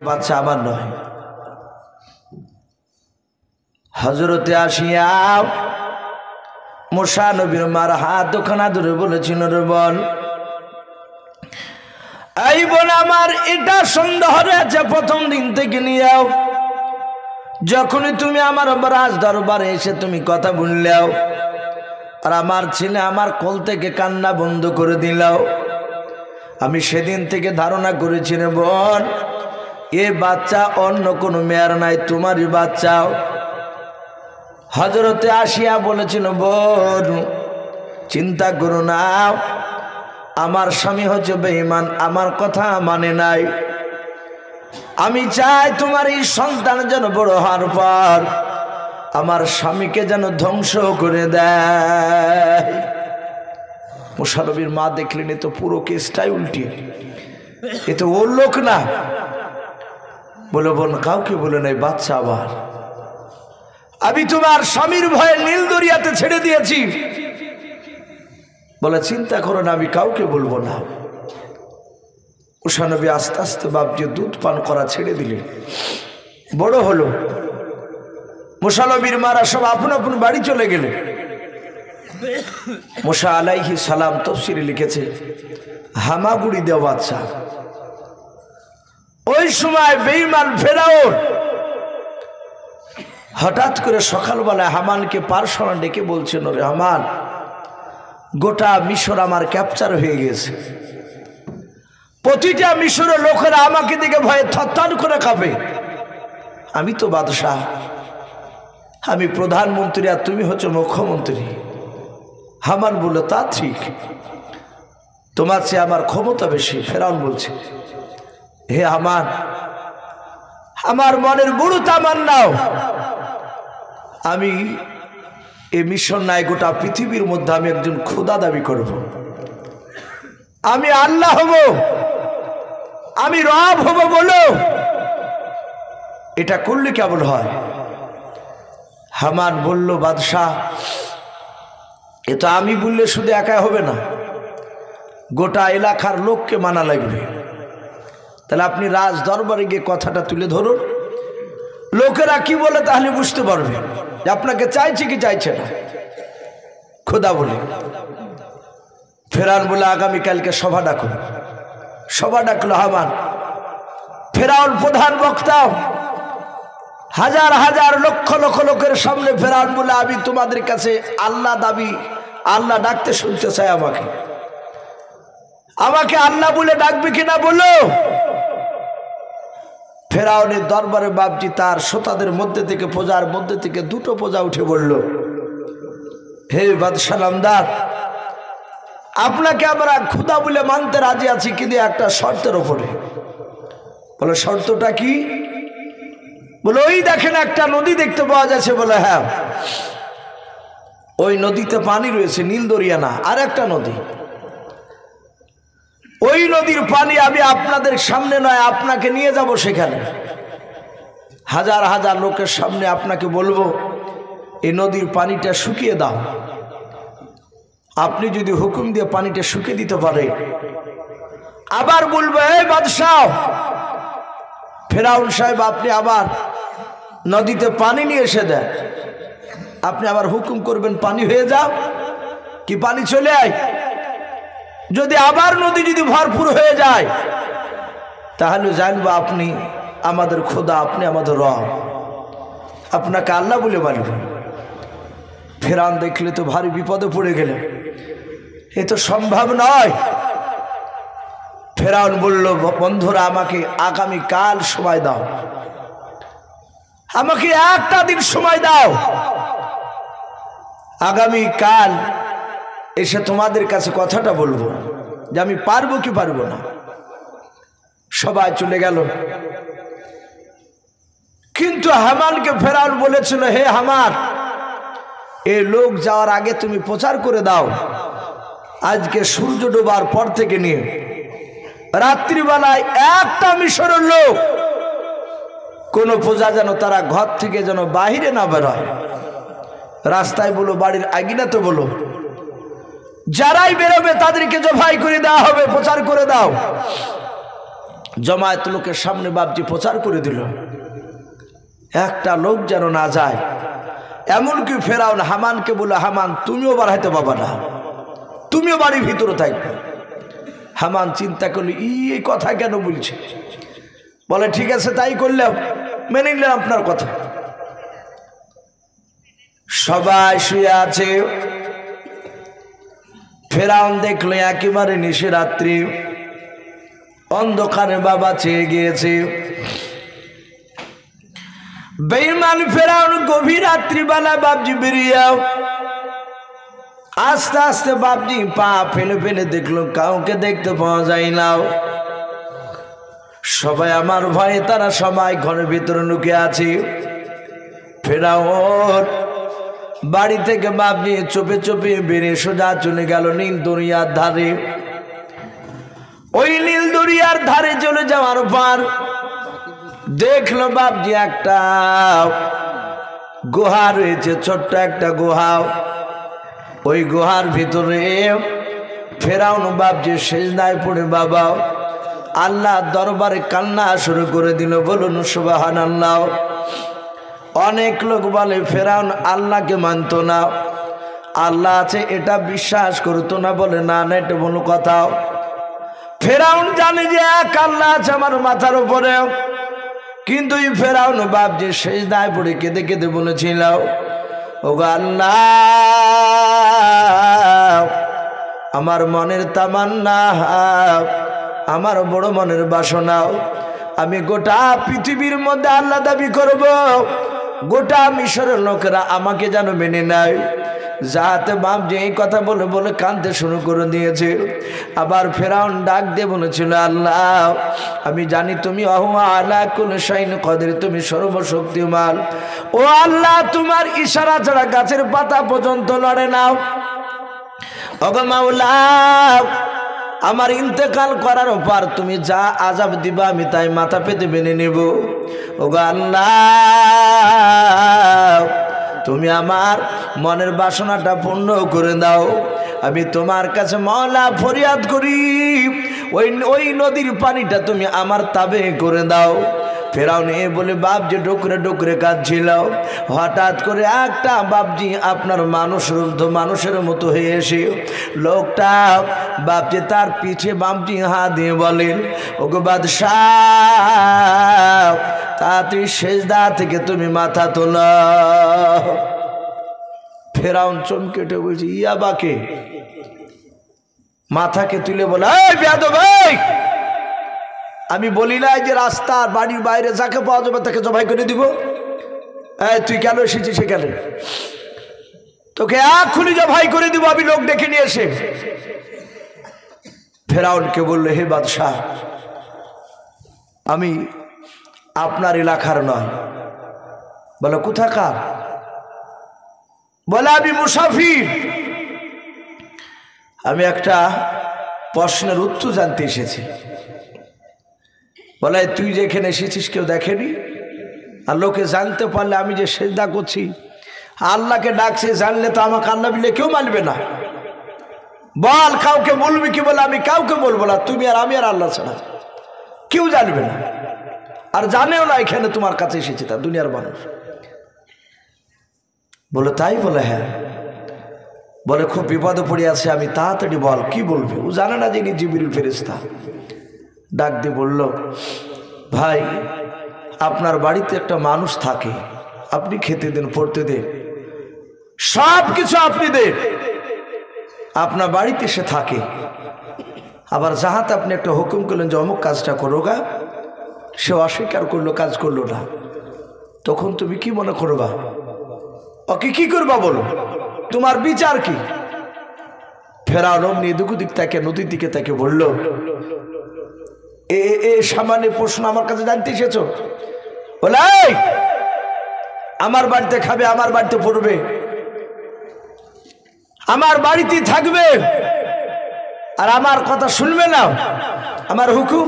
বাচ্চা আমার নয়। হযরতে আসিয়া মুসা নবীর মার হাত দুখানা ধরে বলেছিল, রে বোন, এই বোন আমার এটা সন্দেহ রয়েছে প্রথম দিন থেকে নিয়েও, যখনই তুমি আমার রাজ দরবারে এসে তুমি কথা বললেও আর আমার ছেলে আমার কোল থেকে কান্না বন্ধ করে দিলাও, আমি সেদিন থেকে ধারণা করেছি রে বোন, এ বাচ্চা অন্য কোনো মেয়ের নাই, তোমারই বাচ্চাও। হযরতে আসিয়া বলেছিল, বোন চিন্তা করো না, আমার স্বামী হচ্ছে বেঈমান, আমার কথা মানে নাই। আমি চাই তোমার এই সন্তান যেন বড় হওয়ার পর আমার স্বামীকে যেন ধ্বংস করে দেয়। মুসা নবীর মা দেখলেন এ তো পুরো কেসটাই উল্টে, এ তো ওর লোক না। বলে, বোন কাউকে বলে নাই, বাচ্চা আবার আমি তোমার স্বামীর ভয়ে নীল দরিয়াতে ছেড়ে দিয়েছি। বলে, চিন্তা করো না, আমি কাউকে বলবো না। মুসা নবী আস্তে আস্তে বাপজি দুধ পান করা ছেড়ে দিলেন, বড় হলো। মুসা নবীর মারা সব আপন আপন বাড়ি চলে গেলেন। মুসা আলাইহিস সালাম তাফসীরে লিখেছে, হামাগুড়ি দেওয়া বাচ্চা। ওই সময় বেঈমান ফেরাউন হঠাৎ করে সকালবেলায় হামানকে পারসনা ডেকে বলছেন, রে হামান, গোটা মিশর আমার ক্যাপচার হয়ে গেছে, প্রতিটা মিশরের লোকেরা আমাকে দেখে ভয়ে থরথর করে কাঁপে। আমি তো বাদশাহ, আমি প্রধানমন্ত্রী, আর তুমি হচ্ছে মুখ্যমন্ত্রী। হামান বলল, তা ঠিক, তোমার চেয়ে আমার ক্ষমতা বেশি। ফেরাউন বলছে, হে হামান, আমার মনের বড় তামান্নাও আমি এই মিশর নাই, গোটা পৃথিবীর মধ্যে আমি একজন খোদা দাবি করব, আমি আল্লাহ হব, আমি রব হব। বলো এটা করলে কেমন হয়? হামান বলল, বাদশাহ, এ তো আমি বললে শুধু একা হবে না, গোটা এলাকার লোককে মানা লাগবে। তাহলে আপনি রাজ দরবারে গিয়ে কথাটা তুলে ধরুন, লোকেরা কি বলে তাহলে বুঝতে পারবে যে আপনাকে চাইছে কি চাইছে না। খোদা বলে ফেরাউন বলে, আগামীকালকে সভা ডাকুন। সভা ডাকলো হামান। ফেরাউন প্রধান বক্তা, হাজার হাজার লক্ষ লক্ষ লোকের সামনে ফেরাউন বলে, আমি তোমাদের কাছে আল্লাহ দাবি, আল্লাহ ডাকতে শুনতে চাই, আমাকে আল্লাহ বলে ডাকবে কিনা বলো। ফেরাউনের দরবারে বাপজি তার শ্রোতাদের মধ্যে থেকে, প্রজার মধ্যে থেকে দুটো প্রজা উঠে বলল, হে বাদশাহ নামদার, আপনাকে আমরা খোদা বলে মানতে রাজি আছি, কিন্তু একটা শর্তের ওপরে। বলে, শর্তটা কি? বলে, ওই দেখেন একটা নদী দেখতে পাওয়া যাচ্ছে। বলে, হ্যাঁ, ওই নদীতে পানি রয়েছে, নীল দরিয়া না, আর একটা নদী। ওই নদীর পানি আমি আপনাদের সামনে নয়, আপনাকে নিয়ে যাব সেখানে, হাজার হাজার লোকের সামনে আপনাকে বলবো, এই নদীর পানিটা শুকিয়ে দাও। আপনি যদি হুকুম দিয়ে পানিটা শুকিয়ে দিতে পারে, আবার বলবো, এই বাদশাহ, ফেরাউন সাহেব, আপনি আবার নদীতে পানি নিয়ে এসে দেন। আপনি আবার হুকুম করবেন পানি হয়ে যাও, কি পানি চলে আয়। যদি আবার নদী যদি ভরপুর হয়ে যায়, তাহলে জানবো আপনি আমাদের খোদা, আপনি আমাদের রব, আপনাকে আল্লাহ বলে মানব। ফেরাউন দেখলে তো ভারী বিপদে পড়ে গেলেন, এ তো সম্ভব নয়। ফেরাউন বলল, বন্ধুরা, আমাকে আগামীকাল সময় দাও, আমাকে একটা দিন সময় দাও, আগামীকাল এসে তোমাদের কাছে কথাটা বলবো যে আমি পারবো কি পারবো না। সবাই চলে গেল, কিন্তু হামানকে ফেরাউন বলেছিল, হে হামান, এই লোক যাওয়ার আগে তুমি প্রচার করে দাও, আজকে সূর্য ডোবার পর থেকে নিয়ে রাত্রিবেলায় একটা মিশরের লোক, কোন প্রজা যেন তারা ঘর থেকে যেন বাহিরে না বেরোয়। রাস্তায় বলো, বাড়ির আগিনাতে বলো, যারাই বেরোবে তাদেরকে জবাই করে দেওয়া হবে, প্রচার করে দাও। জমায়েত লোকের সামনে বাপজি প্রচার করে দিল, একটা লোক যেন না যায়। এমনকি ফেরাউন হামানকে বলে, হামান তুমিও বাড়াইতে পাবা না, তুমিও বাড়ির ভিতরে থাকবে। হামান চিন্তা করলো, এই কথা কেন বলছে? বলে ঠিক আছে তাই করলাম, মেনে নিলাম আপনার কথা। সবাই শুয়ে আছে। ফেরাউন দেখলো একেবারে নিশিরাত্রি, অন্ধকারে বাবা চেয়ে গিয়েছে। বেঈমান ফেরাউন গভীর রাত্রিবেলা বাপজি বেরিয়ে আস্তে আস্তে বাপজি পা ফেলে ফেলে দেখলো কাউকে দেখতে পাওয়া যায় না। সবাই আমার ভয়ে তারা সবাই ঘরের ভিতরে লুকিয়ে আছে। ফেরাউন বাড়ি থেকে বাপজি চুপে চুপে বেরিয়ে সোজা চলে গেল নীল দরিয়ার ধারে। ওই নীল দরিয়ার ধারে চলে যাওয়ার পর দেখলো বাপজি একটা গুহা রয়েছে, ছোট্ট একটা গুহা। ওই গুহার ভিতরে ফেরাউন বাপজি সেজদায় পড়ে বাবা আল্লাহ দরবারে কান্না শুরু করে দিল। বলুন সুবহানাল্লাহ। অনেক লোক বলে ফেরাউন আল্লাহকে মানত না, আল্লাহ আছে এটা বিশ্বাস করতো না। বলে না না, এটা বলো কথা। ফেরাউন জানে যে এক আল্লাহ আছে আমার মাথার উপরে, কিন্তু এই ফেরাউন বাপজি সেজদায় পড়ে কেঁদে কেঁদে বলেছিল, ওগো আল্লাহ, আমার মনের তামান্না, আমার বড় মনের বাসনা, আমি গোটা পৃথিবীর মধ্যে আল্লাহ দাবি করব, গোটা মিশরের লোকেরা আমাকে যেন মেনে নেয়। যাতে বাপ যে এই কথা বলে বলে কাঁদতে শুরু করে দিয়েছে। আবার ফেরাউন ডাক দিয়ে বলেছিল, আল্লাহ আমি জানি তুমি আলা কুল্লি শাইইন কাদির, তুমি সর্বশক্তিমান। ও আল্লাহ, তোমার ইশারা ছাড়া গাছের পাতা পর্যন্ত লড়ে না। ওগো মাওলা, আমার ইন্তেকাল করার পর তুমি যা আযাব দিবা আমি তাই মাথা পেতে মেনে নেব। ওগো আল্লাহ, তুমি আমার মনের বাসনাটা পূর্ণ করে দাও। আমি তোমার কাছে মাওলা ফরিয়াদ করি, ওই নদীর পানিটা তুমি আমার তাবে করে দাও। ফেরাউন এ বলে বাপ যে ডোকরে ডোকরে কাঁদছিল, হঠাৎ করে একটা বাপজি আপনার মানুষের মতো হয়ে এসে লোকটা বাপজি তার পিঠে বাপজি হাত দিয়ে বলেন, ওগো বাদশাহ, তাড়াতাড়ি সেজদা থেকে তুমি মাথা তোলো। ফেরাউন চমকে উঠে বলছে, ইয়া বাকে? মাথাকে তুলে বলে, এই বেয়াদব, আমি বলি না যে রাস্তার বাড়ির বাইরে যাকে পাওয়া যাবে তাকে জবাই করে দিব? তুই কেন এসেছিস সেখানে? তোকে এক্ষুনি জবাই করে দিব আমি লোক ডেকে নিয়ে এসে। ফেরাউনকে বললো, হে বাদশাহ, আমি আপনার এলাকার নয়। বলো কোথাকার? বলে আমি মুসাফির, আমি একটা প্রশ্নের উত্তর জানতে এসেছি। বলে তুই যেখানে এসেছিস কেউ দেখেনি? আর লোকে জানতে পারলে আমি যে সেজদা করছি আল্লাহকে ডাকছে, জানলে তো আমাকে আল্লাহ বলে কেউ মানবে না। বল কাউকে বলবি কি? বলে আমি কাউকে বলবো না, তুমি আর আমি আর আল্লাহ ছাড়া কেউ জানবে না, আর জানেও না এখানে তোমার কাছে এসেছি তা দুনিয়ার মানুষ। বলে তাই? বলে হ্যাঁ। বলে খুব বিপদে পড়ে আছে আমি, তাড়াতাড়ি বল কি বলবে। ও জানে না যে ইনি জিবরিল ফেরেশতা। ডাক দিয়ে বলল, ভাই আপনার বাড়িতে একটা মানুষ থাকে, আপনি খেতে দেন, পড়তে দেন, সব কিছু আপনি দেন, আপনার বাড়িতে সে থাকে। আবার যাহাতে আপনি একটা হুকুম করলেন যে অমুক কাজটা করো গা, সে অস্বীকার করলো, কাজ করলো না, তখন তুমি কি মনে করবা? ওকে কি করবা বলো, তোমার বিচার কি? ফেরাউন অমনি দুদিক দিক তাকে নদীর দিকে তাকে বলল, এ সামান্য প্রশ্ন আমার কাছে জানতে এসেছো? বলে আমার বাড়িতে খাবে, আমার বাড়িতে পড়বে, আমার বাড়িতেই থাকবে, আর আমার কথা শুনবে না, আমার হুকুম।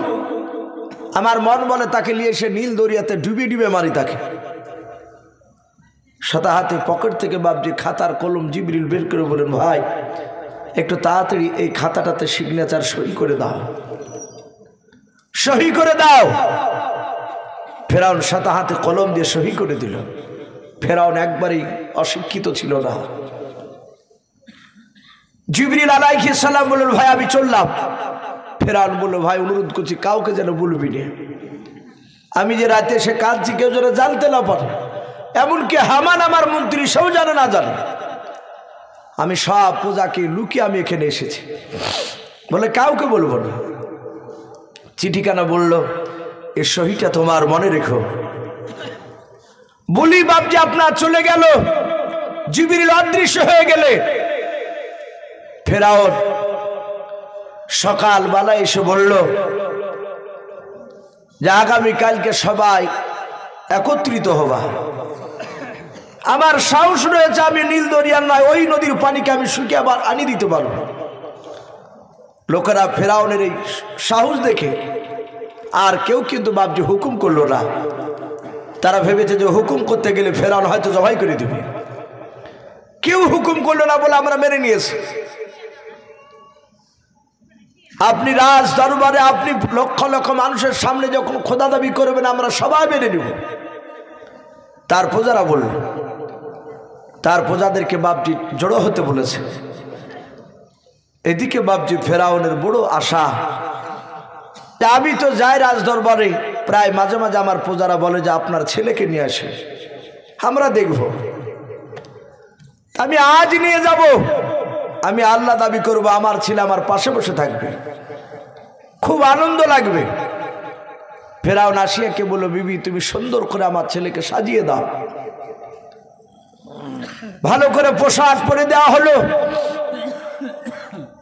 আমার মন বলে তাকে নিয়ে এসে নীল দরিয়াতে ডুবে ডুবে মারি তাকে। সাদা হাতে পকেট থেকে বাপজি খাতার কলম জিবরিল বের করে বলেন, ভাই একটু তাড়াতাড়ি এই খাতাটাতে সিগনেচার সই করে দাও। সহি করে দাও। ফেরাউন সাদা হাতে কলম দিয়ে সহি করে দিল। ফেরাউন একবারই অশিক্ষিত ছিল না। জিবরিল আলাইহিস সালাম বলল, ভাই আমি চললাম। ফেরাউন বলল, ভাই অনুরোধ করছি কাউকে যেন বলবি না, আমি যে রাতে এসে কাঁদছি কেউ যেন জানতে না পারে, এমনকি হামান আমার মন্ত্রী সেও যেন না জানে। আমি সব পূজাকে লুকিয়ে আমি এখানে এসেছি, বলে কাউকে বলবো না। চিঠিখানা বলল, এ সহিটা তোমার মনে রেখো। বলি বাপ যে আপনার চলে গেল, জিবরিল অদৃশ্য হয়ে গেলে ফেরাউন সকালবেলা এসে বলল যে আগামীকালকে সবাই একত্রিত হবা। আমার সাহস রয়েছে, আমি নীল দরিয়ার নয় ওই নদীর পানিকে আমি শুকিয়ে আবার আনি দিতে পারবো। লোকেরা ফেরাউনের এই সাহস দেখে আর কেউ কিন্তু বাপজি হুকুম করলো না। তারা ভেবেছে যে হুকুম করতে গেলে ফেরাউন হয়তো জবাই করে দেবে। কেউ হুকুম করলো না বলে আমরা মেনে নিয়েছি। আপনি রাজ দরবারে আপনি লক্ষ লক্ষ মানুষের সামনে যখন খোদা দাবি করবেন আমরা সবাই মেনে নেব। তার প্রজারা বলল, তার প্রজাদেরকে বাপজি জড়ো হতে বলেছে। এদিকে বাপজি ফেরাউনের বড় আশা, আমি তো যাই রাজ দরবারে, প্রায় মাঝে মাঝে আমার প্রজারা বলে যে আপনার ছেলেকে নিয়ে আসে, আমরা দেখব। আমি আজ নিয়ে যাব, আমি আল্লাহ দাবি করব আমার ছেলে আমার পাশে বসে থাকবে, খুব আনন্দ লাগবে। ফেরাউন আসিয়াকে বলল, বিবি তুমি সুন্দর করে আমার ছেলেকে সাজিয়ে দাও। ভালো করে পোশাক পরে দেওয়া হলো।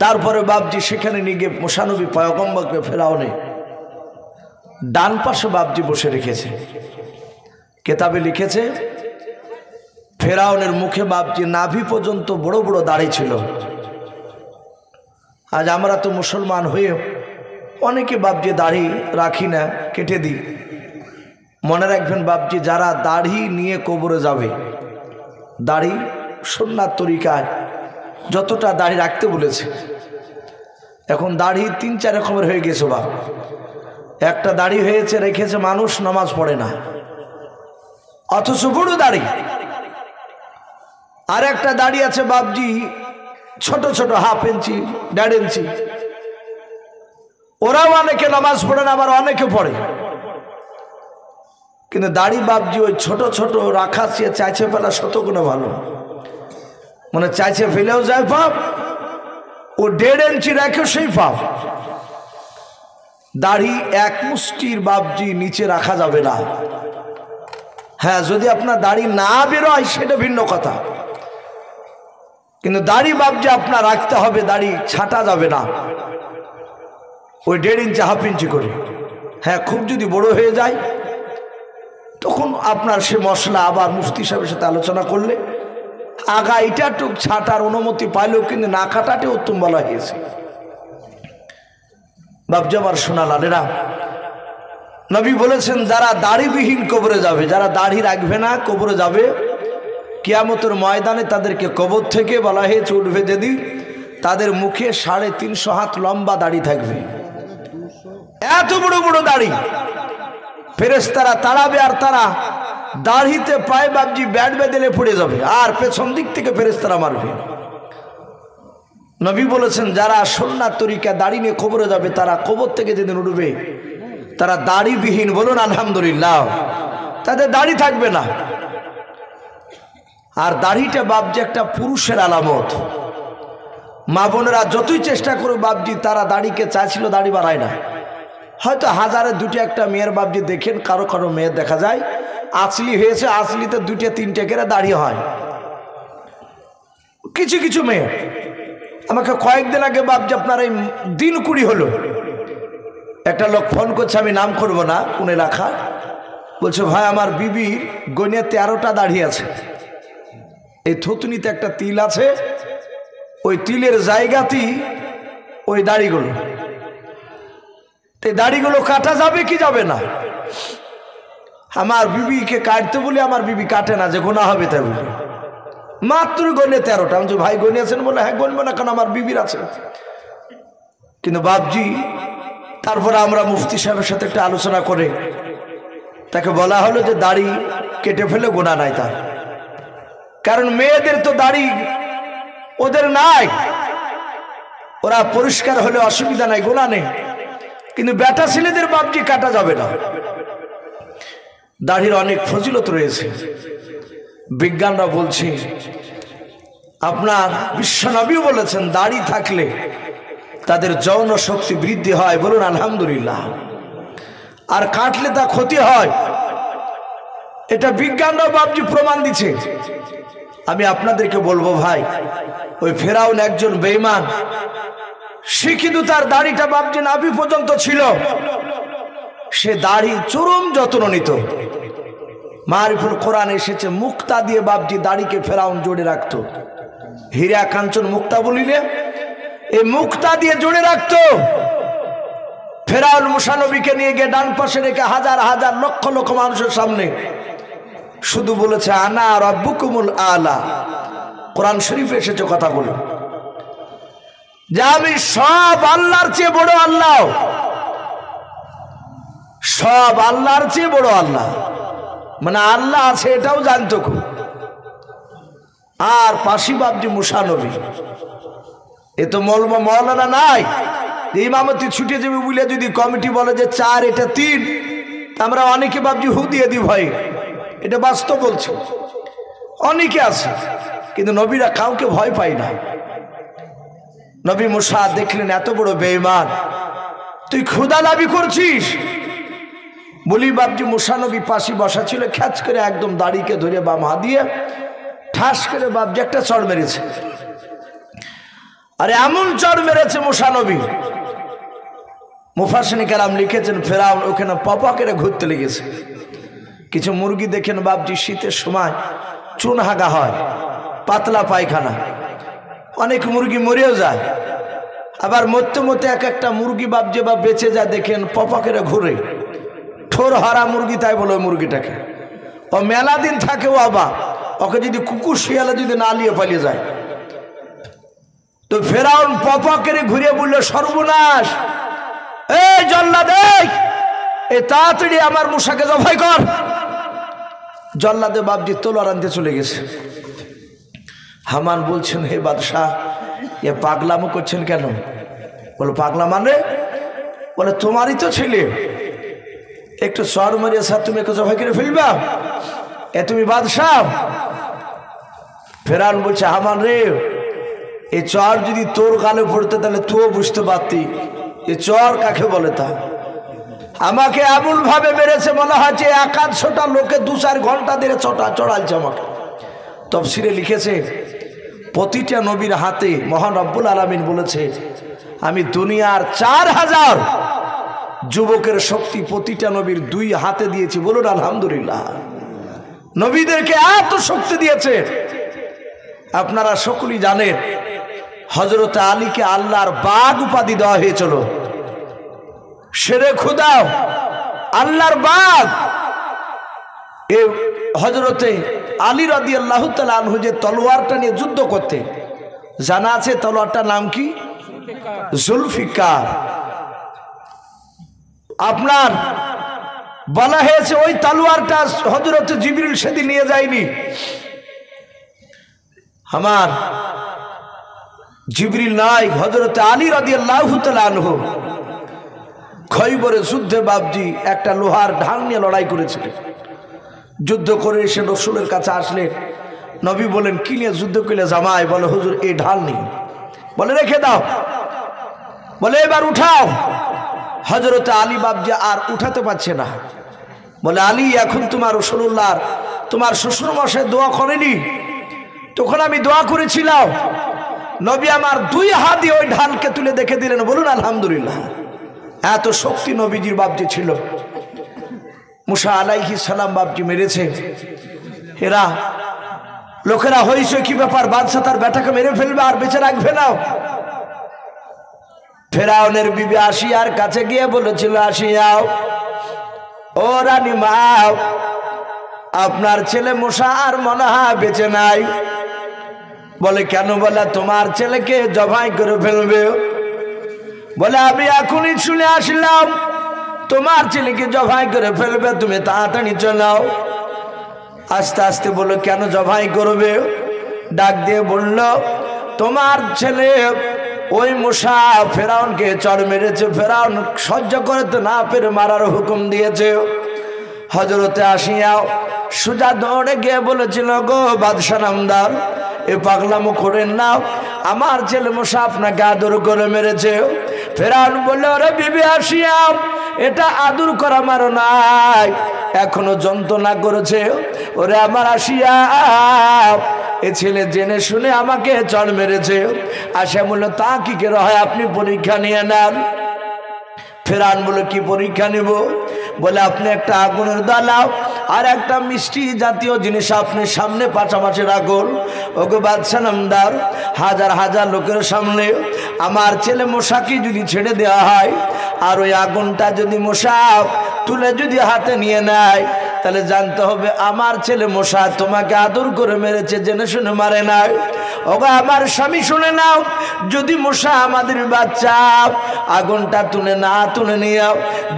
তারপরে বাপজি সেখানে নিয়ে গিয়ে মুসানবী পয়গম্বরকে ফেরাউনে ডান পাশে বাপজি বসে রেখেছে। কেতাবে লিখেছে ফেরাউনের মুখে বাপজি নাভি পর্যন্ত বড় বড় দাড়ি ছিল। আজ আমরা তো মুসলমান হয়ে অনেকে বাপজি দাড়ি রাখি না, কেটে দিই। মনে রাখবেন বাপজি, যারা দাড়ি নিয়ে কবরে যাবে, দাড়ি সুন্নাত তরিকায় যতটা দাড়ি রাখতে বলেছে, এখন দাড়ি 3-4 রকমের হয়ে গেছে। বাপ একটা দাড়ি হয়েছে রেখেছে মানুষ নামাজ পড়ে না, অথচ বড় দাড়ি। আর একটা দাড়ি আছে বাপজি ছোট ছোট, 1/2 ইঞ্চি 1.5 ইঞ্চি, ওরাও অনেকে নামাজ পড়ে না, আবার অনেকে পড়ে। কিন্তু দাড়ি বাপজি ওই ছোট ছোট রাখা সে চাইছে ফেলা শতগুণে ভালো। মানে চাইছে ফেলেও যায় পাপ, ও 1.5 ইঞ্চি রাখেও সেই পাপ। দাড়ি এক মুষ্টির বাপজি নিচে রাখা যাবে না। হ্যাঁ, যদি আপনার দাড়ি না বেরোয় সেটা ভিন্ন কথা, কিন্তু দাড়ি বাপজি আপনার রাখতে হবে, দাড়ি ছাটা যাবে না। ওই 1.5 ইঞ্চি 1/2 ইঞ্চি করে। হ্যাঁ, খুব যদি বড় হয়ে যায় তখন আপনার সে মশলা আবার মুফতি সাহেবের সাথে আলোচনা করলে আগা এটা টুক ছাটার অনুমতি পাইলেও কিন্তু না কাটাটে উত্তম বলা হয়েছে। বাপজি আমার সোনা লালেরা, নবী বলেছেন যারা দাড়িবিহীন কবরে যাবে, যারা দাড়ি রাখবে না কবরে যাবে, কিয়ামতের ময়দানে তাদেরকে কবর থেকে বলা হয়েছে উঠবে যেদিন, তাদের মুখে 350 হাত লম্বা দাড়ি থাকবে। এত বড় বড় দাড়ি ফেরেশতারা তাড়াবে, আর তারা দাড়িতে পায়ে বাপজি ব্যাট বেঁধে পড়ে যাবে, আর পেছন দিক থেকে ফেরেশতারা মারবে। নবী বলেছেন যারা সুন্নাত তরিকা দাড়ি নিয়ে কবরে যাবে, তারা কবর থেকে যেদিন উঠবে তারা দাড়িবিহীন, বলুন আলহামদুলিল্লাহ, তাদের দাড়ি থাকবে না। আর দাড়িটা বাপজি একটা পুরুষের আলামত। মা বোনেরা যতই চেষ্টা করো বাপজি, তারা দাড়িকে চাইছিল, দাড়ি বাড়ায় না। হয়তো 1000-এ 2টা মেয়ের বাপজি দেখেন, কারো কারো মেয়ের দেখা যায় আসলি হয়েছে, আসলিতে 2-3টে করে দাড়ি হয়। কিছু কিছু মেয়ে আমাকে কয়েকদিন আগে বাপজি আপনার এই দিন 20 হলো, একটা লোক ফোন করছে, আমি নাম করবো না, কোন এলাকা, বলছে ভাই আমার বিবির গনিয়া 13টা দাড়ি আছে, এই থুতনিতে একটা তিল আছে, ওই তিলের জায়গাতেই ওই দাড়িগুলো, এই দাড়িগুলো কাটা যাবে কি যাবে না? আমার বিবিকে কাটতে বলে আমার বিবি কাটে না, যে গোনা হবে তাই বলে। মাত্র গনে 13টা। আমি ভাই গনে আছেন? বলে হ্যাঁ গনবো না, কারণ আমার বিবির আছে। কিন্তু বাপজি তারপরে আমরা মুফতি সাহেবের সাথে একটা আলোচনা করে তাকে বলা হলো যে দাড়ি কেটে ফেলে গুনাহ নাই তার, কারণ মেয়েদের তো দাড়ি ওদের নাই, ওরা পরিষ্কার হলে অসুবিধা নাই, গুনাহ নেই। কিন্তু বেটা ছেলেদের বাপজি কাটা যাবে না। দাড়ির অনেক ফজিলত রয়েছে। বিজ্ঞানরা বলছে, আপনার বিশ্বনবীও বলেছেন দাড়ি থাকলে তাদের যৌন শক্তি বৃদ্ধি হয়, বলুন আলহামদুলিল্লাহ। আর কাটলে তা ক্ষতি হয়, এটা বিজ্ঞানরাও বাপজি প্রমাণ দিচ্ছে। আমি আপনাদেরকে বলবো ভাই, ওই ফেরাউন একজন বেঈমান, সে কিন্তু তার দাড়িটা বাপজি নাভি পর্যন্ত ছিল, সে দাড়ি চরম যত্ন নিত। মারিফুল কোরআন এসেছে মুক্তা দিয়ে বাপজি দাড়িকে ফেরাউন জোড়ে রাখত। হীরা কাঞ্চন মুক্তা বলিলে এই মুক্তা দিয়ে জোড়ে রাখত। ফেরাউন মুসা নবীকে নিয়ে গিয়ে ডান পাশে রেখে হাজার হাজার লক্ষ লক্ষ মানুষের সামনে শুধু বলেছে আনা রাব্বুকুমুল আলা। কোরআন শরীফে এসেছে কথাগুলো, যে আমি সব আল্লাহর চেয়ে বড় আল্লাহ, সব আল্লাহর চেয়ে বড় আল্লাহ, মানে আল্লাহ আছে এটাও জানতো। আর পাশি বাপজি মুসা নবী, এ তো মৌলানা নাই যে ইমামতি ছুটে যাবে বলে যদি কমিটি বলে যে 4 এটা 3, আমরা অনেকে বাপজি হু দিয়ে দিই ভাই, এটা বাস্তব বলছে, অনেকে আছে। কিন্তু নবীরা কাউকে ভয় পায় না। নবী মুসা দেখলেন এত বড় বেঈমান, তুই ক্ষুধা দাবি করছিস। বলি বাপজি মুসা নবী পাশে বসা ছিল, খ্যাচ করে একদম দাড়িকে ধরে বাম হাত দিয়ে ঠাস করে বাপজি একটা চড় মেরেছে। আরে এমন চড় মেরেছে মুসা নবী, মুফাসসিরিন কেরাম লিখেছেন ফেরাউন ওখানে পপা করে ঘুরতে লেগেছে। কিছু মুরগি দেখেন বাপজি শীতের সময় চুন হাগা হয়, পাতলা পায়খানা, অনেক মুরগি মরেও যায়, আবার মরতে মরতে এক একটা মুরগি বাপজি বা বেঁচে যায় দেখেন পপা করে ঘুরে, ঠোর হারা মুরগি তাই বলে ওই মুরগিটাকে। ও মেলা দিন থাকেও, আবার ওকে যদি কুকুর শিয়ালে যদি না নিয়ে পালিয়ে যায়। তো ফেরাউন পপা করে ঘুরে বলল সর্বনাশ, এই জল্লাদ, এই তাড়াতাড়ি আমার মুসাকে জবাই কর। জল্লাদে বাপজি তলোয়ার আনতে চলে গেছে। হামান বলছেন হে বাদশাহ, এ পাগলামো করছেন কেন? বলো পাগলা মানে? বলে তোমারই তো ছেলে, একটু চর মারিয়ে স্যার তুমি একটু জবাই করে ফেলবা, এ তুমি বাদশাহ? ফেরাউন বলছে হামান রে, এই চর যদি তোর গালে পড়তে তাহলে তুইও বুঝতে পারতি এ চর কাকে বলে। তা আমাকে এমন ভাবে মেরেছে মনে হচ্ছে 1-100টা লোকে 2-4 ঘন্টা ধরে চড়ালছে আমাকে। তাফসীরে লিখেছে প্রতিটা নবীর হাতে মহান রব্বুল আলামিন বলেছে আমি দুনিয়ার 4000 যুবকের শক্তি প্রতিটা নবীর 2 হাতে দিয়েছি, বলুন আলহামদুলিল্লাহ। নবীদেরকে এত শক্তি দিয়েছে। আপনারা সকলেই জানেন হযরত আলীকে আল্লাহর বাগ উপাধি দেওয়া হয়েছিল, শেরে খুদা, আল্লাহর বাগ। এই হযরতে আলী রাদিয়াল্লাহু তাআলা আনহু যে তলোয়ারটা নিয়ে যুদ্ধ করতে, জানা আছে তলোয়ারটার নাম কি? জুলফিকার। আপনার বলা হয়েছে ওই তলোয়ারটা হযরত জিবরিল সেদিন নিয়ে যায়নি। আমার জিবরিল নাই, হযরত আলী রাদিয়াল্লাহু তাআলা আনহু খৈবরের যুদ্ধে বাপজি একটা লোহার ঢাল নিয়ে লড়াই করেছিলেন। যুদ্ধ করে এসে রাসূলের কাছে আসলেন। নবী বলেন কি নিয়ে যুদ্ধ করলে? জামাই। বলে হুজুর এই ঢাল নেই। বলে রেখে দাও। বলে এবার উঠাও। হযরত আলী বাপজি আর উঠাতে পারছে না। বলে আলী এখন তোমার রাসূলুল্লাহ তোমার শ্বশুর মশাই দোয়া করেনি? তখন আমি দোয়া করেছিলাম। নবী আমার 2 হাত দিয়ে ওই ঢালকে তুলে দেখে দিলেন, বলুন আলহামদুলিল্লাহ। এত শক্তি নবীজির বাপজি ছিল। মুসা আলাইহিস সালাম বাপজি মেরেছে। এরা লোকেরা হইছে কি ব্যাপার, বাদশা তার বেটাকে মেরে ফেলবে আর বেঁচে রাখবে না। ফেরাউনের বিবি আসিয়ার কাছে গিয়ে বলেছিল, আসিয়াও ও রানী মা, আপনার ছেলে মুসা আর মনে হয় বেঁচে নাই। বলে কেন? বলে তোমার ছেলেকে জবাই করে ফেলবে। বলে আমি এখনই শুনে আসলাম তোমার ছেলেকে জবাই করে ফেলবে, তুমি তাড়াতাড়ি চলাও। আস্তে আস্তে বলল কেন জবাই করবে? ডাক দিয়ে বলল তোমার ছেলে ওই মূসা ফেরাউনকে চড় মেরেছে, ফেরাউন সহ্য করতে না পেরে মারার হুকুম দিয়েছে। হজরতে আসিয়া সুজা দৌড়ে গিয়ে বলেছিল গো বাদশাহ নামদার, এ পাগলামো করেন না, আমার ছেলে মূসা আপনাকে আদর করে মেরেছে। ফেরাউন বলল ওরে বিবি আসিয়া, এটা আদর করা মারো নাই, এখনো যন্ত্রণা করেছে। ওরে আমার আসিয়া, এ ছেলে জেনে শুনে আমাকে চড় মেরেছে। আসিয়া বলল তা কি করে হয়, আপনি পরীক্ষা নিয়ে নেন। ফেরাউন বলে কি পরীক্ষা নিব? বলে আপনি একটা আগুনের দালাও আর একটা মিষ্টি জাতীয় জিনিস আপনি সামনে পাশাপাশি রাখুন। ওকে বাদশাহ নামদার, হাজার হাজার লোকের সামনে আমার ছেলে মশাকে যদি ছেড়ে দেওয়া হয় আর ওই আগুনটা যদি মশা তুলে যদি হাতে নিয়ে নেয়, তাহলে জানতে হবে আমার ছেলে মশা তোমাকে আদর করে মেরেছে, জেনে শুনে মারে নাই। ওগো আমার স্বামী শুনে নাও, যদি মশা আমাদের বাচ্চা আগুনটা তুলে নিয়ে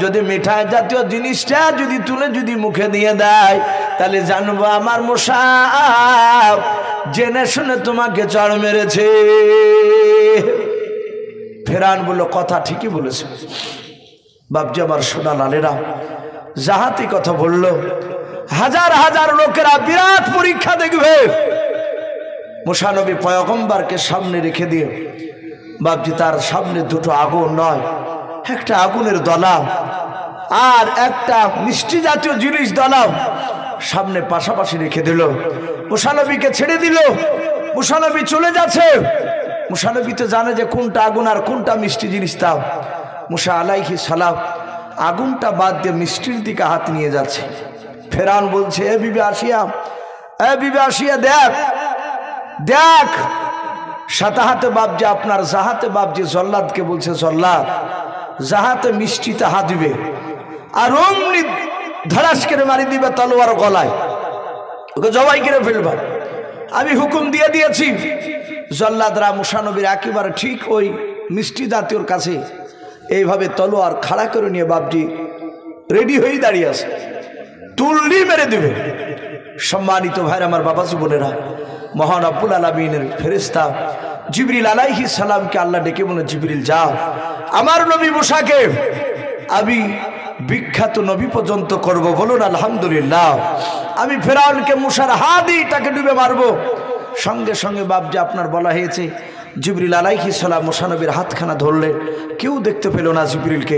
যদি মিঠাই জাতীয় জিনিসটা যদি তুলে যদি মুখে দিয়ে দেয়, তাহলে জানবো আমার মশা জেনে শুনে তোমাকে চড় মেরেছে। ফেরাউন বলল কথা ঠিকই বলেছে বাপজি আমার সোনা লালেরা, জাহাতি কথা বলল। হাজার হাজার লোকেরা বিরাট পরীক্ষা দেখবে। মুসা নবী পয়গম্বরকে সামনে রেখে দিয়ে বাপজি তার সামনে দুটো আগুন নয়, একটা আগুনের দলা আর একটা মিষ্টি জাতীয় জিনিস দলা সামনে পাশাপাশি রেখে দিল। মুসা নবীকে ছেড়ে দিল। মুসা নবী চলে যাচ্ছে। মুসা নবী তো জানে যে কোনটা আগুন আর কোনটা মিষ্টি জিনিস। তাও মুসা আলাইহিস সালাম আগুনটা বাদ দিয়ে মিষ্টির দিকে হাত নিয়ে যাচ্ছে। ফেরাউন বলছে এ বিবি আসিয়া, এ বিবি আসিয়া দেখ দেখ, সাতাহাতে বাপজি আপনার জাহাতে বাপজি জল্লাদকে বলছে জল্লাদ জাহাতে মিষ্টিতে হাত দিবে আর অমনি ধরাস করে মারি দিবে তলোয়ার গলায়, ওকে জবাই করে ফেলবা। আমি হুকুম দিয়ে দিয়েছি। জল্লাদরা মুসা নবীর একেবারে ঠিক ওই মিষ্টি জাতীয়র কাছে এইভাবে তলোয়ার খাড়া করে নিয়ে বাপজি রেডি হয়েই দাঁড়িয়ে আছে, তুললি মেরে দিবে। সম্মানিত ভাইরা আমার বাবাজি বোনেরা, মহান রব্বুল আলামিনের ফেরেশতা জিবরিল আলাইহিস সালামকে আল্লাহ ডেকে বলে জিবরিল যাও আমার নবী মুসাকে আমি বিখ্যাত নবী পর্যন্ত করব। বলুন আলহামদুলিল্লাহ। আমি ফেরাউনকে মুসার হাতই তাকে ডুবে মারবো। সঙ্গে সঙ্গে বাপজি আপনার বলা হয়েছে জিবরিল আলাইহিস সালাম মুসা নবীর হাতখানা ধরলেন, কেউ দেখতে পেল না জিবরিলকে।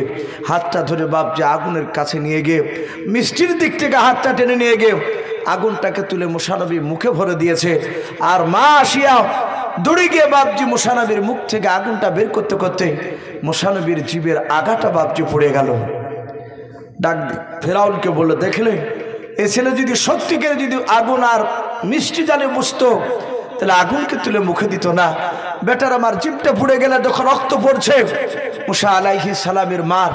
হাতটা ধরে বাপজি আগুনের কাছে নিয়ে গিয়ে মিষ্টির দিক থেকে হাতটা টেনে নিয়ে গিয়ে আগুনটাকে তুলে মুসা নবী মুখে ভরে দিয়েছে। আর মা আসিয়া দৌড়ে গিয়ে বাপজি মুসা নবীর মুখ থেকে আগুনটা বের করতে করতে মুসা নবীর জীবের আগাটা বাপজি পড়ে গেল। ডাক ফেরাউনকে বললো দেখলে এ ছেলে যদি সত্যিকারে যদি আগুন আর মিষ্টি জানে বুঝতো তাহলে আগুনকে তুলে মুখে দিত না। বেটার আমার জিভটা পুড়ে গেলে যখন রক্ত পড়ছে। মুসা আলাইহিস সালামের মার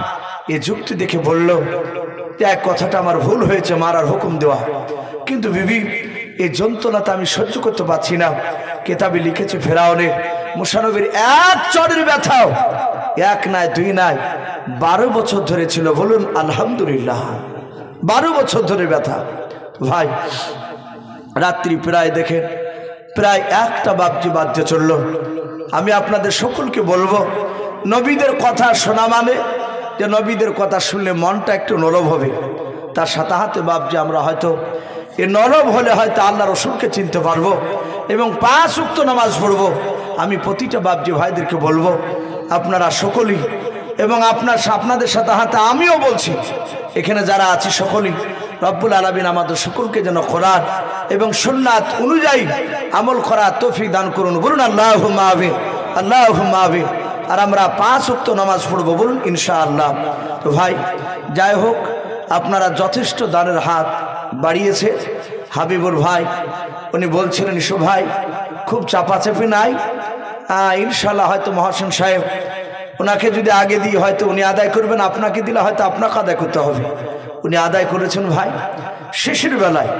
এ যুক্তি দেখে বলল যে এক কথাটা আমার ভুল হয়েছে, মারার হুকুম দেওয়া, কিন্তু বিবি এই যন্ত্রণাটা আমি সহ্য করতে পারছি না। কেতাবে লিখেছে ফেরাউনে মুসা নবীর এক চড়ের ব্যথাও এক নাই দুই নাই 12 বছর ধরে ছিল। বলুন আলহামদুলিল্লাহ, 12 বছর ধরে ব্যথা। ভাই রাত্রি প্রায় দেখেন প্রায় একটা বাপজি বাদ্য চলল। আমি আপনাদের সকলকে বলবো নবীদের কথা শোনা মানে যে নবীদের কথা শুনলে মনটা একটু নরম হবে। তার সাথে হাতে বাপজি আমরা হয়তো এ নরম হলে হয়তো আল্লাহ রসুলকে চিনতে পারবো এবং 5 ওয়াক্ত নামাজ পড়বো। আমি প্রতিটা বাপজি ভাইদেরকে বলবো আপনারা সকলেই এবং আপনাদের সাথে হাতে আমিও বলছি এখানে যারা আছি সকলেই রব্বুল আলামিন আমাদের সকলকে যেন কোরআন এবং সুন্নাত অনুযায়ী আমল করার তৌফিক দান করুন। বলুন আল্লাহুম্মা আমিন, আল্লাহুম্মা আমিন। আর আমরা 5 ওয়াক্ত নামাজ পড়বো বলুন ইনশাআল্লাহ। তো ভাই যাই হোক, আপনারা যথেষ্ট দানের হাত বাড়িয়েছে। হাবিবুর ভাই উনি বলছিলেন ইসু ভাই খুব চাপাচাপি নাই, ইনশাআল্লাহ হয়তো মহাসেন সাহেব ওনাকে যদি আগে দিই হয়তো উনি আদায় করবেন, আপনাকে দিলে হয়তো আপনাকে আদায় করতে হবে। উনি আদায় করেছেন ভাই। শেষের বেলায়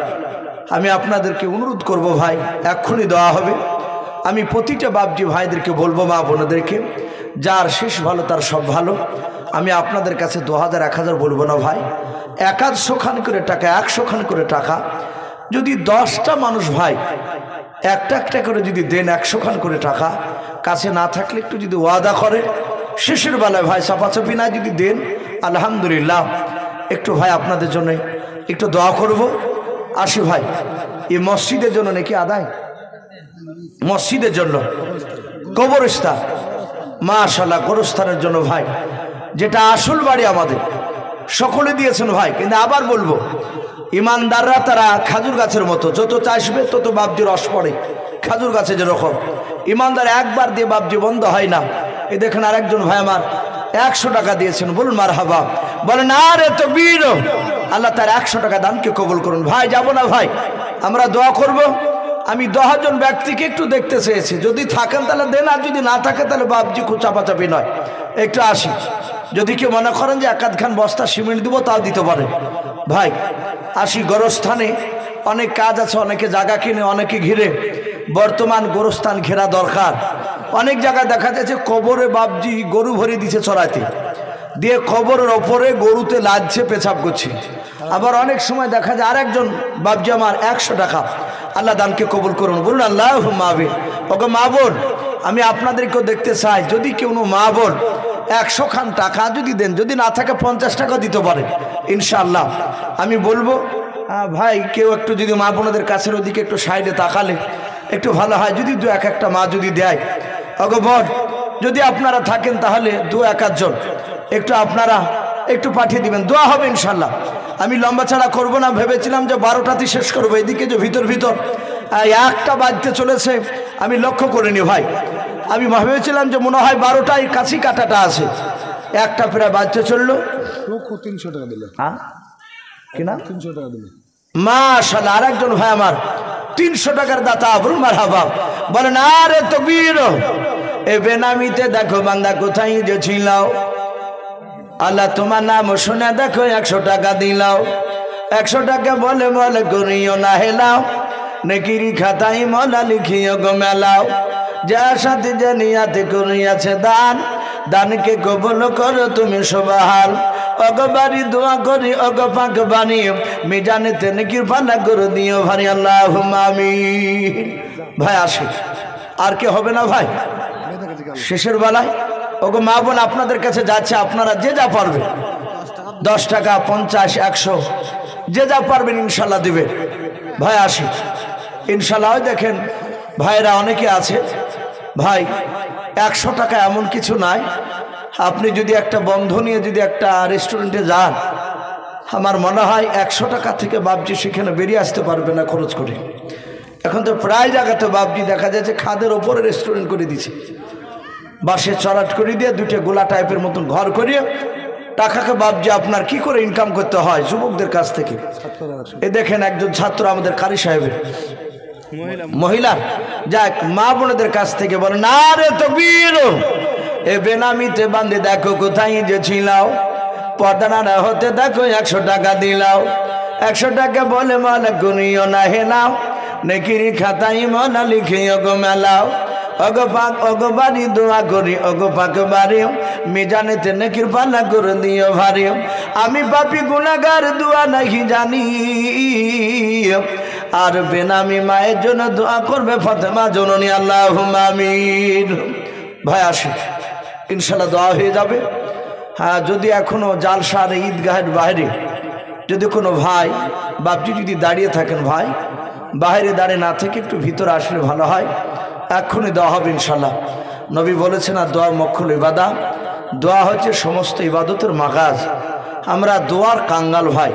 আমি আপনাদেরকে অনুরোধ করব ভাই এক্ষুনি দেওয়া হবে। আমি প্রতিটা বাপজি ভাইদেরকে বলবো, মা বোনদেরকে যার শেষ ভালো তার সব ভালো। আমি আপনাদের কাছে 2000 1000 বলবো না ভাই, 100 খান করে টাকা, 100 খান করে টাকা যদি 10টা মানুষ ভাই একটা একটা করে যদি দেন, 100 খান করে টাকা, কাছে না থাকলে একটু যদি ওয়াদা করে শেষের বেলায় ভাই চাপাচাপি না যদি দেন, আলহামদুলিল্লাহ। একটু ভাই আপনাদের জন্য একটু দোয়া করব। আসি ভাই, এই মসজিদের জন্য নাকি আদায়, মসজিদের জন্য কবরস্থান, মাশাআল্লাহ কবরস্থানের জন্য ভাই, যেটা আসল বাড়ি আমাদের সকলে দিয়েছেন ভাই। কিন্তু আবার বলবো, ইমানদাররা তারা খাজুর গাছের মতো, যত চাষবে তত বাবজি রস পড়ে। খাজুর গাছে যেরকম ইমানদার একবার দিয়ে বাবজি বন্ধ হয় না। এই দেখেন আরেকজন ভাই আমার 100 টাকা দিয়েছেন, বলুন মারহাবা, বলেন আরে তাকবীর। আল্লাহ তার 100 টাকা দানকে কবুল করুন। ভাই যাব না ভাই, আমরা দোয়া করব। আমি 10 জন ব্যক্তিকে একটু দেখতে চেয়েছি, যদি থাকেন তাহলে দেন, আর যদি না থাকে তাহলে বাবজি খুব চাপাচাপি নয়, একটু আসি। যদি কেউ মনে করেন যে 1 খান বস্তা সিমেন্ট দিব, তাও দিতে পারে ভাই। আসি, গোরস্থানে অনেক কাজ আছে, অনেকে জায়গা কিনে, অনেকে ঘিরে। বর্তমান গোরস্থান ঘেরা দরকার। অনেক জায়গায় দেখা যাচ্ছে কবরে বাবজি গরু ভরে দিচ্ছে চড়াইতে, দিয়ে কবরের ওপরে গরুতে লাজছে, পেছাব করছে। আবার অনেক সময় দেখা যায় আরেকজন বাবজি আমার 100 টাকা, আল্লাহ দানকে কবুল করুন, বলুন আল্লাহুম্মা আমিন। ওকে মা বোন, আমি আপনাদেরকেও দেখতে চাই, যদি কেউ মা বোন 100 খান টাকা যদি দেন, যদি না থাকে 50 টাকা দিতে পারে ইনশাআল্লাহ। আমি বলবো ভাই, কেউ একটু যদি মা বোনদের কাছের ওদিকে একটু সাইডে তাকালে একটু ভালো হয়। যদি 2-1টা মা যদি দেয়, ওকে বোন যদি আপনারা থাকেন তাহলে 2-1 জন একটু আপনারা একটু পাঠিয়ে দিবেন, দোয়া হবে ইনশাআল্লাহ। আমি লম্বা ছাড়া করবো না, ভেবেছিলাম যে 12টাতে শেষ করবো, এদিকে যে ভিতর 1টা বাজতে চলেছে, আমি লক্ষ্য করিনি ভাই। আমি ভেবেছিলাম যে মনে হয় 12টায় কাছি কাটাটা আছে, 1টা প্রায় বাজতে চললো। 300 টাকা দিলে, হ্যাঁ কিনা 300 টাকা দিলে, মাশাআল্লাহ। আরেকজন ভাই আমার 300 টাকার দাতা, বলুন মারহাবা, বলেন আরে তাকবীর। এ বেনামিতে দেখো বান্দা কোথায় যে ছিলাও, আল্লাহ তোমার নাম শুনে দেখো 100 টাকা দিলাও। 100 টাকা বলে বলে করিও না হেলাও, নেকিরি খাতাই মলা লিখিও গো মেলাও। যার সাথে যে নিয়াতে করিয়াছে দান, দানকে কবুল করো তুমি সুবহান। অগবারি দোয়া করি অগ পাক বাণী, মিজানেতে নেকির পাল্লা করে দিও ভারি, আল্লাহুম্মা আমিন। ভাই আসে, আর কে হবে না ভাই শেষের বেলায়? ওগো মা বোন, আপনাদের কাছে যাচ্ছে, আপনারা যে যা পারবেন, 10 টাকা 50 100 যে যা পারবেন ইনশাল্লাহ দিবে। ভাই আসি ইনশাল্লাহ। দেখেন ভাইরা অনেকে আছে ভাই, 100 টাকা এমন কিছু নাই। আপনি যদি একটা বন্ধ নিয়ে যদি একটা রেস্টুরেন্টে যান, আমার মনে হয় 100 টাকা থেকে বাবজি সেখানে বেরিয়ে আসতে পারবে না খরচ করে। এখন তো প্রায় জায়গাতে বাবজি দেখা যাচ্ছে খাদের ওপরে রেস্টুরেন্ট করে দিচ্ছে, বাসে চড়াট করে দিয়ে 2টা গোলা টাইপের মতন ঘর করিয়ে টাকাকে বাবজি আপনার কি করে ইনকাম করতে হয় যুবকদের কাছ থেকে। এ দেখেন একজন ছাত্র আমাদের কারি সাহেবের মহিলা, যাক মা বোনদের কাছ থেকে বলে না রে তাকবীর। এ বেনামিতে বান্ধে দেখো কোথায় যে ছিলাও, পর্দানা হতে দেখো 100 টাকা দিলাও। 100 টাকা বলে মালা গুনিও না হেলাও, নেকিরি খাতাই মলা লিখিও গো মেলাও। অগো পাক অগো বাড়ি দোয়া করি অগো পাক বাড়ি, মিজানেতে নেকির পাল্লা করে দিও ভারী। আমি পাপী গুনাহগার দোয়া নাহি জানি, আর বেনামি মায়ের জন্য দোয়া করবে ফাতেমা জননী, আল্লাহুম্মা আমিন। ভাই আসে ইনশাল্লাহ দোয়া হয়ে যাবে। হ্যাঁ, যদি এখনো জালসার ঈদগাহের বাইরে যদি কোনো ভাই বাপজি যদি দাঁড়িয়ে থাকেন, ভাই বাইরে দাঁড়িয়ে না থেকে একটু ভিতরে আসলে ভালো হয়। এক্ষুনি দোয়া হবে ইনশাল্লাহ। নবী বলেছেন আর দোয়া মক্খুল ইবাদা, দোয়া হচ্ছে সমস্ত ইবাদতের মাগাজ। আমরা দোয়ার কাঙ্গাল ভাই,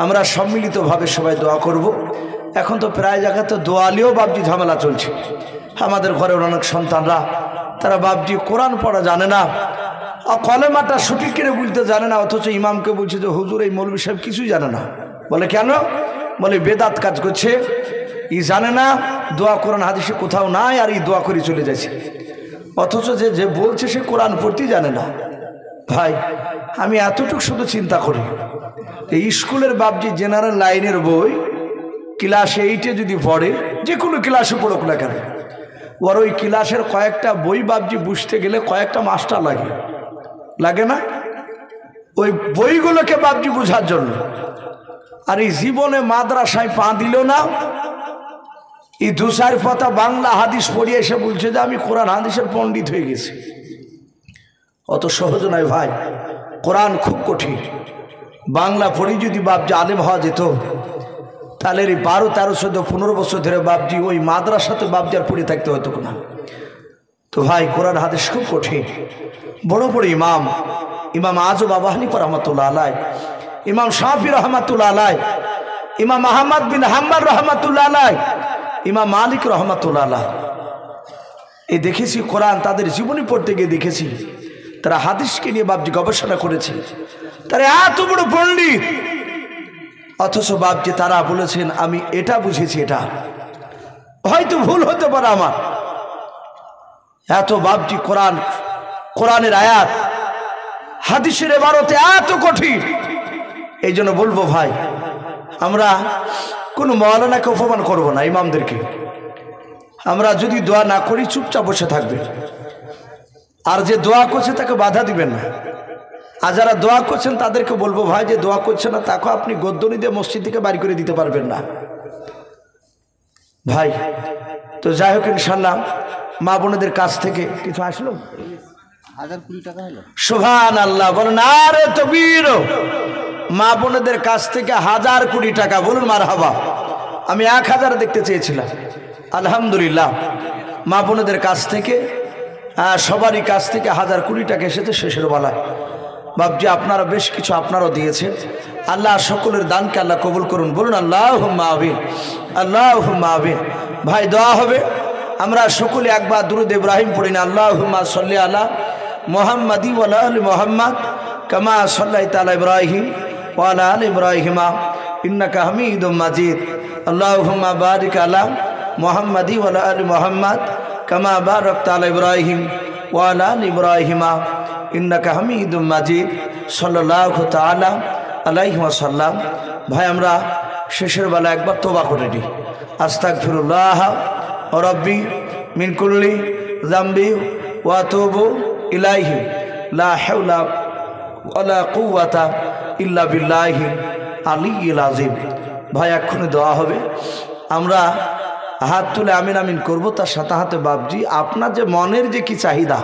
আমরা সম্মিলিতভাবে সবাই দোয়া করব। এখন তো প্রায় জায়গাতে দোয়ালিও বাবজি ঝামেলা চলছে। আমাদের ঘরের অনেক সন্তানরা তারা বাবজি কোরআন পড়া জানে না, কলেমাটা সঠিক করে বলতে জানে না, অথচ ইমামকে বলছে যে হুজুর এই মৌলভী সাহেব কিছুই জানে না। বলে কেন? বলে বেদাত কাজ করছে, ই জানে না, দোয়া কোরআন হাদিসে কোথাও নাই, আর এই দোয়া করে চলে যাচ্ছে। অথচ যে বলছে সে কোরআন পড়তেই জানে না। ভাই আমি এতটুকু শুধু চিন্তা করি, এই স্কুলের বাবজি জেনারেল লাইনের বই ক্লাস 8-এ যদি পড়ে, যে কোনো ক্লাসে পড়ুক না কেন, ওর ওই ক্লাসের কয়েকটা বই বাবজি বুঝতে গেলে কয়েকটা মাস্টার লাগে, লাগে না? ওই বইগুলোকে বাবজি বোঝার জন্য। আর এই জীবনে মাদ্রাসায় পা দিল না, এই দুসার পাতা বাংলা হাদিস পড়িয়ে এসে বলছে যে আমি কোরআন হাদিসের পণ্ডিত হয়ে গেছি। অত সহজ নয় ভাই, কোরআন খুব কঠিন। বাংলা পড়ি যদি বাবজি আলেম হওয়া যেত, তাহলে এই 12, 13, 14, 15 বছর ধরে বাবজি ওই মাদ্রাসাতে বাবজি আর পড়ে থাকতে হতো না। তো ভাই কোরআন হাদিস খুব কঠিন। বড় বড় ইমাম, ইমাম আজম আবু হানিফা রহমাতুল্লাহ আলাইহ, ইমাম শাফি রহমাতুল্লাহ আলাইহ, ইমাম আহমদ বিন হাম্বল রহমাতুল্লাহ আলাইহ, ইমাম মালিক রহমাতুল্লাহ আলাইহ, এই দেখেছি কোরআন তাদের জীবনী পড়তে গিয়ে দেখেছি তারা হাদিসকে নিয়ে বাবজি গবেষণা করেছে। তারা এত বড় পণ্ডিত, অথচ বাবজি তারা বলেছেন আমি এটা বুঝেছি, এটা হয়তো ভুল হতে পারে আমার। এত বাবজি কোরআনের আয়াত হাদিসের ইবারতে এত কঠিন। এই জন্য বলবো ভাই, আমরা কোনো মাওলানাকে অপমান করব না, ইমামদেরকে। আমরা যদি দোয়া না করি চুপচাপ বসে থাকবে, আর যে দোয়া করছে তাকে বাধা দিবেন না। আর যারা দোয়া করছেন তাদেরকে বলবো ভাই, যে দোয়া করছে না তাকে আপনি গদ্দনি দিয়ে মসজিদ থেকে বাড়ি করে দিতে পারবেন না ভাই। তো যাই হোক, ইনশাল্লাহ মা বোনদের কাছ থেকে কিছু আসলো। 1020 টাকা হলো। সুবহানাল্লাহ, বলুন আরে তাকবীর। মা বোনদের কাছ থেকে 1020 টাকা, বলুন মারহাবা। আমি 1000 দেখতে চেয়েছিলাম, আলহামদুলিল্লাহ। মা বোনদের কাছ থেকে সবারই কাছ থেকে 1020 টাকা এসেছে শেষের বেলায়। বাবজি আপনারা বেশ কিছু আপনারাও দিয়েছেন। আল্লাহ সকলের দানকে আল্লাহ কবুল করুন, বলুন আল্লাহুম্মা আমিন, আল্লাহুম্মা আমিন। ভাই দোয়া হবে, আমরা সকলে একবার দুরূদ ইব্রাহিম পড়ি না। আল্লাহুম্মা সাল্লি আলা মুহাম্মাদি ওয়া আলা আলি মুহাম্মাদ কামা সাল্লাইতা আলা ইব্রাহিম ওয়া আলা আলি ইব্রাহিম ইন্নাকা হামিদুম মাজিদ। আল্লাহুম্মা বারিক আলা মুহাম্মাদি ওয়া আলা আলি মুহাম্মাদ কামা বারাকতা আলা ইব্রাহিম ওয়া আলা আলি ইব্রাহিম ইন্নাকা হামিদুম মাজিদ। সাল্লাল্লাহু তাআলা আলাইহি ওয়াসাল্লাম। ভাই আমরা শেষের বেলা একবার তওবা করে নিই। আস্তাগফিরুল্লাহ রব্বি মিন কুল্লি যামবি ওয়া আতুবু ইলাইহি লা হাওলা ওয়ালা কুওয়াতা ইল্লা বিল্লাহিল আলিয়্যিল আযীম। ভাই এক্ষুনি দোয়া হবে, আমরা হাত তুলে আমিন আমিন করব। তার সাথে হাতে বাবজি আপনার যে মনের যে কি চাহিদা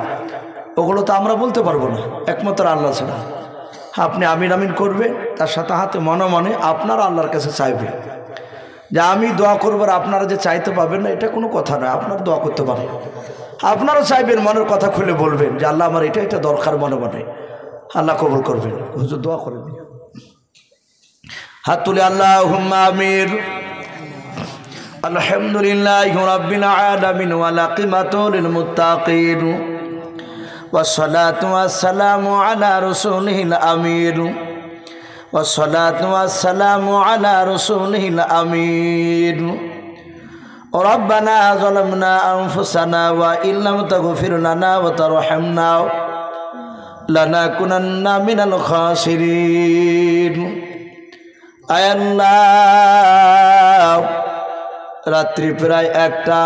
ওগুলো তো আমরা বলতে পারবো না, একমাত্র আল্লাহ ছাড়া। আপনি আমিন আমিন করবেন, তার সাথে হাতে মনে মনে আপনারা আল্লাহর কাছে চাইবেন। যে আমি দোয়া করবো আর আপনারা যে চাইতে পাবেন না, এটা কোনো কথা নয়। আপনারা দোয়া করতে পারেন, আপনারাও চাইবেন, মনের কথা খুলে বলবেন যে আল্লাহ আমার এটা এটা দরকার, মনে মনে আল্লাহ কবুল করবেন। হুজুর দোয়া করবেন, হাত তুলে আল্লাহুম্মা আমিন। আলহামদুলিল্লাহি রাব্বিল আলামিন ওয়াল আকিবাতু লিল মুত্তাকিন ওয়াসসালাতু ওয়াসসালামু আলা রাসূলিল আমির ওয়াসসালাতু ওয়াসসালামু আলা রাসূলিল আমির। রব্বানা যালামনা আনফুসানা ওয়া ইল্লাম তাগফির লানা ওয়া তারহামনা লানাকুনান্না মিনাল খাসিরিন। আয় আল্লাহ, রাত্রি প্রায় 1টা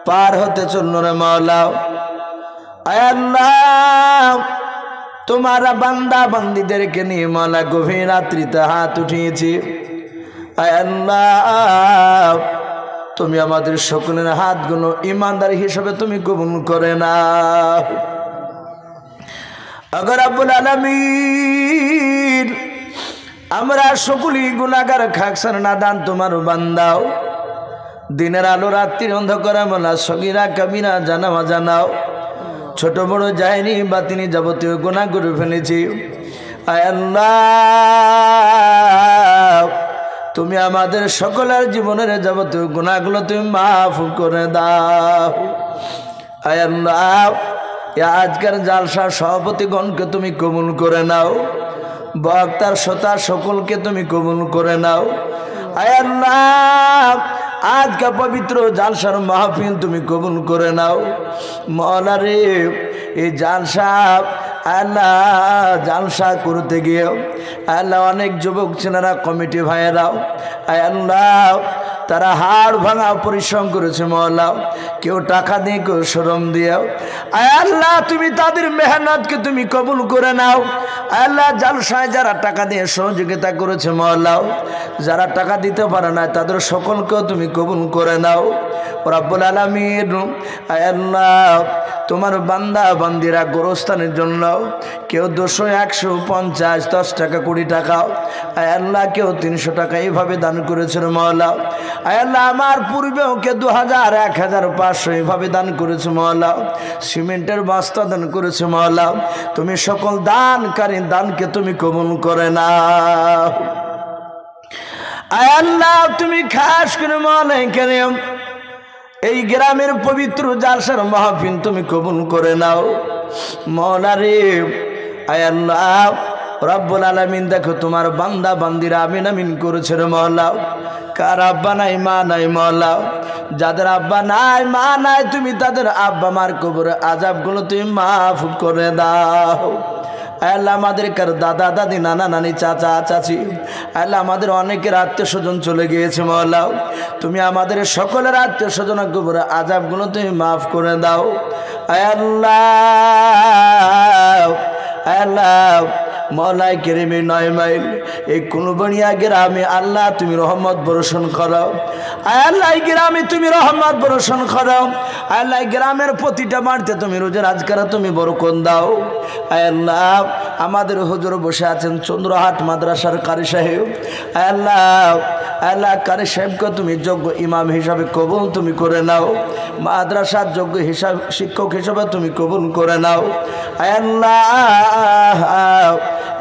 পার হতে চলল রে মাওলা। আয় আল্লাহ, তোমার বান্দা বান্দীদেরকে নিয়ে মাওলা গভীর রাত্রিতে হাত উঠিয়েছি। আয় আল্লাহ, তুমি আমাদের সকলের হাতগুলো ইমানদার হিসেবে তুমি কবুল করে নাও। আগে রাব্বুল আলামিন, আমরা সকলেই গুনাহগার, খাকসার নাদান তোমার বান্দাও। দিনের আলো রাত্রির অন্ধকারে মোলা সগীরা কাবিরা জানাও জানাও, ছোট বড় যায়নি বাতিনি যাবতীয় গুনাহ করে ফেলেছি। আয় আল্লাহ, তুমি আমাদের সকলের জীবনের যাবতীয় গুনাহগুলো তুমি মাফ করে দাও। আয় আল্লাহ, আজকের জালসার সভাপতিগণকে তুমি কবুল করে নাও, বক্তার শ্রোতা সকলকে তুমি কবুল করে নাও। আয় আল্লাহ, আজকে পবিত্র জালসার মাহফিল তুমি কবুল করে নাও। মওলা রে, এই জালসা আল্লাহ, জালসা করতে গিয়ে আল্লাহ অনেক যুবক ছেলেরা, কমিটি ভাইয়েরাও আয় আল্লাহ তারা হাড় ভাঙা পরিশ্রম করেছে মওলা, কেউ টাকা দিয়ে কেউ শ্রম দিয়েও। আয় আল্লাহ তুমি তাদের মেহনতকে তুমি কবুল করে নাও। আয় আল্লাহ জালসায় যারা টাকা দিয়ে সহযোগিতা করেছে মওলা, যারা টাকা দিতে পারে না তাদের সকলকেও তুমি কবুল করে নাও রব্বুল আলামিন। আয় আল্লাহ তোমার বান্দা বান্দিরা গোরস্থানের জন্য কেউ 200, 100, 50, 10 টাকা, 20 টাকা, আয় আল্লাহ কেউ 300 টাকা এইভাবে দান করেছে মওলা। আয় আল্লাহ আমার পূর্বেও কে 2000, 1000, 500 এইভাবে দান করেছে মওলা। সিমেন্টের বস্তা দান করেছে মওলা। তুমি সকল দানকারী দানকে তুমি কবুল করে নাও। আয় আল্লাহ তুমি খাস করে মওলা কারীম এই গ্রামের পবিত্র জালসার মাহফিল তুমি কবুল করে নাও মওলা রে। আয় আল্লাহ রব্বুল আলামিন দেখো তোমার বান্দা বান্দিরা আমিন আমিন করেছে রে মওলা। কার আব্বা নাই মা নাই মওলা, যাদের আব্বা নাই মা নাই তুমি তাদের আব্বা মার কবরে আযাবগুলো তুমি মাফ করে দাও। আল্লাহ আমাদের কার দাদা দাদি নানা নানি চাচা চাচি আল্লাহ আমাদের অনেকের আত্মীয় স্বজন চলে গিয়েছে মওলা, তুমি আমাদের সকলের আত্মীয় স্বজন কবরে আযাবগুলো তুমি মাফ করে দাও। আল্লাহ আল্লাহ মওলাই কেরিমে 9 মাইল এই কুলবনিয়া গ্রামে আল্লাহ তুমি রহমত বর্ষণ করো। আল্লাহ গ্রামে তুমি রহমত বর্ষণ করো। আল্লাহ গ্রামের প্রতিটা বাড়িতে তুমি রোজের আজকারা তুমি বরকত দাও। আল্লাহ আমাদের হুজুর বসে আছেন চন্দ্রহাট মাদ্রাসার কারি সাহেব, আল্লাহ আল্লাহ কারি সাহেবকে তুমি যোগ্য ইমাম হিসাবে কবুল তুমি করে নাও, মাদ্রাসার যোগ্য শিক্ষক হিসাবে তুমি কবুল করে নাও। আল্লাহ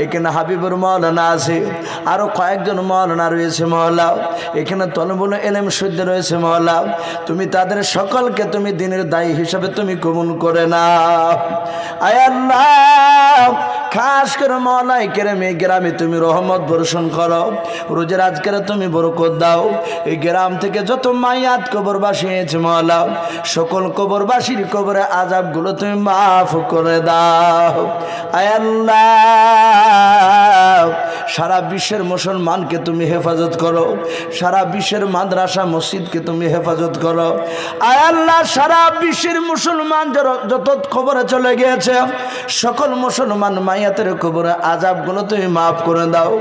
এখানে হাবিবুর মাওলানা আছে, আরো কয়েকজন মাওলানা রয়েছে মওলা, এখানে তলবুল ইলম শুদ্ধ রয়েছে মওলা, তুমি তাদের সকলকে তুমি দিনের দায়ী হিসাবে তুমি কবুল করে নাও। আয় আল্লাহ খাস করে মওলাই কেরাম এই গ্রামে তুমি রহমত বর্ষণ করো, রোজের আজকের তুমি বরকত দাও। এই গ্রাম থেকে যত মাইয়াত কবরবাসী হয়েছে মওলা, সকল কবরবাসীর কবরে আযাবগুলো তুমি মাফ করে দাও। আয় আল্লাহ সারা বিশ্বের মুসলমানকে তুমি হেফাজত করো, সারা বিশ্বের মাদ্রাসা মসজিদকে তুমি হেফাজত করো। আয় আল্লাহ সারা বিশ্বের মুসলমান যত কবরে চলে গিয়েছে সকল মুসলমান মাইয়াতের কবরে আযাবগুলো তুমি মাফ করে দাও।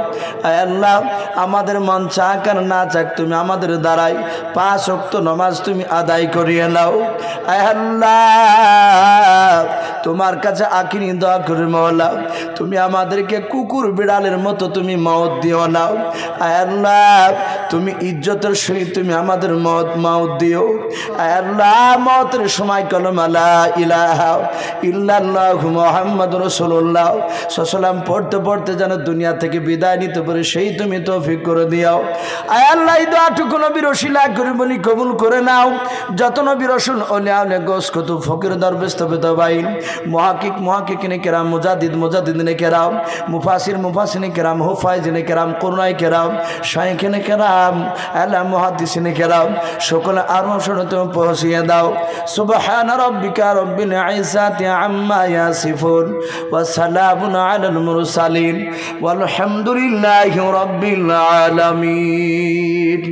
আয় আল্লাহ আমাদের মন চাক আর না চাক তুমি আমাদের দ্বারাই 5 ওয়াক্ত নামাজ তুমি আদায় করিয়ে নাও। আয় আল্লাহ তোমার কাছে আখিরি দোয়া করি মওলা, তুমি আমাদেরকে কুকুর বিড়ালের মতো তুমি মওত দিও না। আয় আল্লাহ তুমি ইজ্জতের সহিত তুমি আমাদের মওত দিও। আয় আল্লাহ মওতের সময় কলমা লা ইলাহা ইল্লাল্লাহু মুহাম্মাদুর রাসূলুল্লাহ সাল্লাল্লাহু পড়তে পড়তে যেন দুনিয়া থেকে বিদায় নিতে পারে সেই তুমি তৌফিক করে দিও। আয় আল্লাহ এই দোয়াটুকু নবীর ওসিলা করে বলি কবুল করে নাও। যত নবী রাসূল ওলিয়া আউলিয়া গোস কুতুব ফকির দরবেশ তাবেঈন মুহাক্কিকিনে কেরাম মুজাদ্দিদিনে কেরাম মুফাসসিরিনে কেরাম হুফাইজিনে কেরাম কুরআনে কেরাম শাইখিনে কেরাম আল্লাহ মুহাদ্দিসিনে কেরাম সকল আরো শুনতে পৌঁছিয়ে দাও। সুবহান রাব্বিকা রাব্বিল ইজ্জাতি আম্মা ইয়াসিফুন ওয়া সালামুন আলাল মুরসালিন ওয়াল হামদুলিল্লাহি রাব্বিল আলামিন।